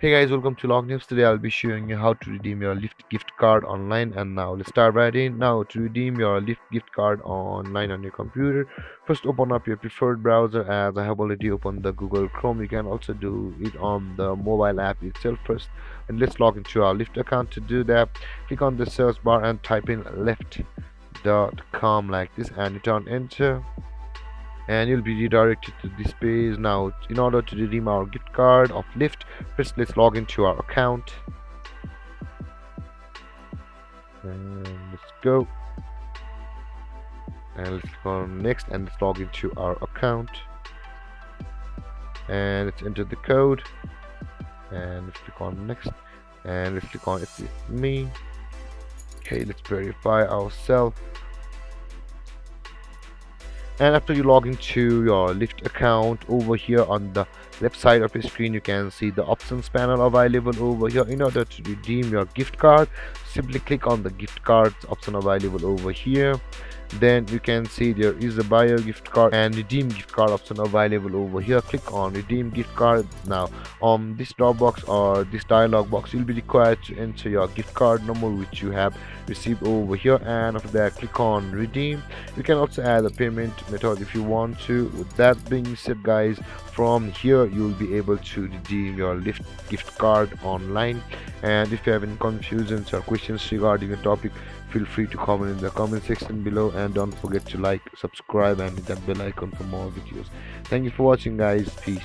Hey guys, welcome to Log News. Today I'll be showing you how to redeem your Lyft gift card online. And now let's start right in. Now to redeem your Lyft gift card online on your computer, first open up your preferred browser. As I have already opened the Google Chrome, you can also do it on the mobile app itself first. And let's log into our Lyft account. To do that, click on the search bar and type in lyft.com like this and hit on enter, and you'll be redirected to this page. Now in order to redeem our gift card of Lyft, first let's log into our account, and let's go, and let's click on next, and let's log into our account, and let's enter the code, and let's click on next, and let's click on it's me. Okay, let's verify ourselves. And after you log into your Lyft account, over here on the left side of your screen you can see the options panel available over here. In order to redeem your gift card, simply click on the gift cards option available over here. Then you can see there is a buy a gift card and redeem gift card option available over here. Click on redeem gift card. Now on this drop box or this dialog box, you'll be required to enter your gift card number which you have received over here, and after that click on redeem. You can also add a payment method if you want to. With that being said guys, from here you'll be able to redeem your Lyft gift card online. And if you have any confusions or questions regarding the topic, feel free to comment in the comment section below, and don't forget to like, subscribe and hit that bell icon for more videos. Thank you for watching guys. Peace.